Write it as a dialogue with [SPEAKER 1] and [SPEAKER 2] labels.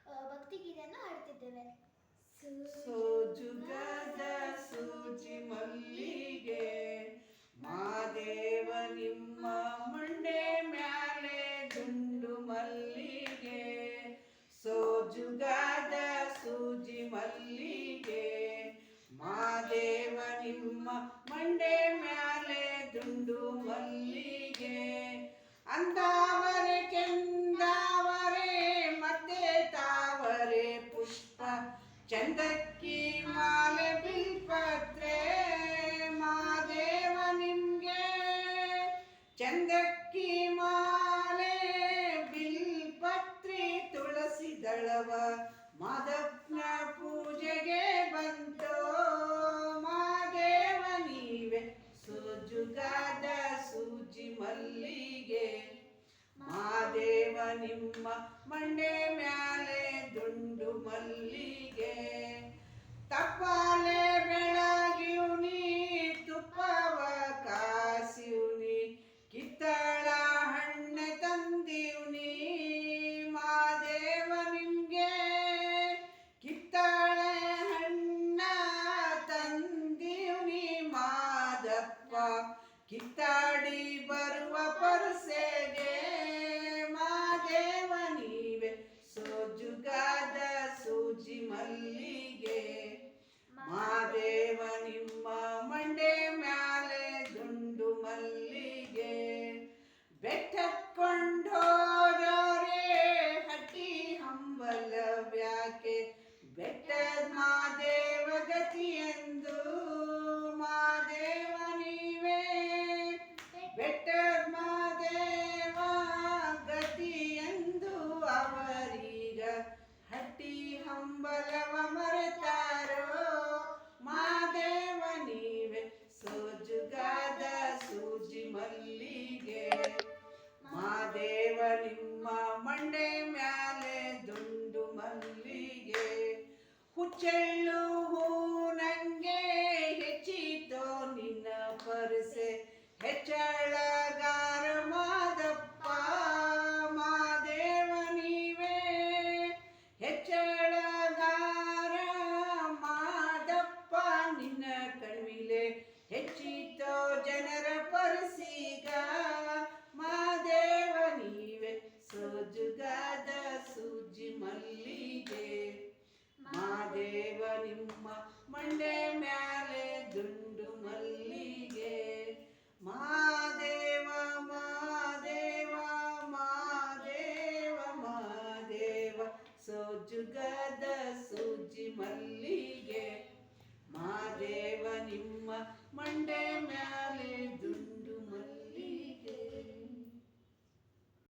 [SPEAKER 1] ಭಕ್ತಿಗೀತೆಯನ್ನು ಹಾಡುತ್ತಿದ್ದೇವೆ.
[SPEAKER 2] ಸೋಜುಗದ ಸೂಜಿ ಮಲ್ಲಿಗೆ ಮಾದೇವ ನಿಮ್ಮ ಮಂಡೆ ಮ್ಯಾಲೆ ದುಂಡು ಮಲ್ಲಿಗೆ. ಸೋಜುಗದ ಸೂಜಿ ಮಲ್ಲಿಗೆ ಮಾದೇವ ನಿಮ್ಮ ಮಂಡೆ ಮ್ಯಾಲೆ ದುಂಡು ಮಲ್ಲಿಗೆ. ಅಂದಾವರೆ ಕೆಂದಾವರೆ ಮತ್ತೆ ತಾವರೆ ಪುಷ್ಪ ಚಂದಕ್ಕಿ ಮಾಲೆ ಬಿಲ್ಪತ್ರೆ ಮಾದೇವ ನಿಮ್ಗೆ. ಚಂದಕ್ಕಿ ಮಾಲೆ ಬಿಲ್ಪತ್ರೆ ತುಳಸಿ ದಳವ ಮಾದಪ್ಪನ ಪೂಜೆಗೆ ಬಂತೋ ಮಾದೇವ ನೀವೆ. ಸೋಜುಗಾದ ಸೂಜಿ ಮಲ್ಲಿಗೆ ಮಾದೇವ ನಿಮ್ಮ ಮಂಡೆ ಮ್ಯಾಲೆ ದುಂಡು ಮಲ್ಲಿಗೆ. ತಪ್ಪಾಲೆ ಬೆಳಗಿವ್ನಿ ತುಪ್ಪವ ಕಾಸಿವ್ನಿ ಕಿತ್ತಳ ಹಣ್ಣೆ ತಂದಿವ್ನಿ ಮಾದೇವ ನಿಮ್ಗೆ. ಕಿತ್ತಳೆ ಹಣ್ಣ ತಂದಿವ್ನಿ ಮಾದಪ್ಪ ಕಿತ್ತಾಡಿ ಬರುವ ಪರಸೆಗೆ ಮಾದೇವ ನೀವೆ. ಸೋಜುಗಾದ ಸೂಜಿ ಮಲ್ಲಿಗೆ ಮಾದೇವ ನಿಮ್ಮ ಮಂಡೆ ಮ್ಯಾಲೆ ದುಂಡು ಮಲ್ಲಿಗೆ. ಬೆಟ್ಟಕೊಂಡೋರೇ ಹಟ್ಟಿ ಹಂಬಲವ್ಯಾಕೆ ಬೆಟ್ಟದ ಮಾದೇವ ಗತಿಯೆಂದು ಮಾದೇವ ನೀವೇ. ಬೆಟ್ಟದ ಮಾದೇವ ಗತಿಯೆಂದು ಅವರೀಗ ಹಟ್ಟಿ ಹಂಬಲವ ಮರೆತಾರೋ ಮಾದೇವ ನೀವೆ. ಸೋಜುಗಾದ ಸೂಜಿ ಮಲ್ಲಿಗೆ ಮಾದೇವ ನಿಮ್ಮ ಮಂಡೆ ಮ್ಯಾಲೆ ದುಂಡು ಮಲ್ಲಿಗೆ. ಹುಚ್ಚೆಳ್ಳು ಹೂ ನಂಗೆ ಹೆಚ್ಚಿತೋ ನಿನ್ನ ಪರಸೆ ಹೆಚ್ಚಳಗಾರ ಮಾದಪ್ಪ ಮಾದೇವ ನೀವೇ. ಹೆಚ್ಚಳಗಾರ ಮಾದಪ್ಪ ನಿನ್ನ ಕಣ್ವಿಲೆ ಹೆಚ್ಚಿತೋ ಜನರ ಪರಸೀಗ ಮಾದೇವ ನೀವೆ. ಸೋಜುಗಾದ ಸೂಜಿ ಮಲ್ಲಿಗೆ ಮಾದೇವ ನಿಮ್ಮ ಮಂಡೆ ಮ್ಯಾಲೆ ದುಂಡು ಮಲ್ಲಿಗೆ. ಮಾದೇವ ಮಾದೇವ ಮಾದೇವ ಮಾದೇವ ಸೋಜುಗದ ಸೂಜಿ ಮಲ್ಲಿಗೆ ಮಾದೇವ ನಿಮ್ಮ ಮಂಡೆ ಮ್ಯಾಲೆ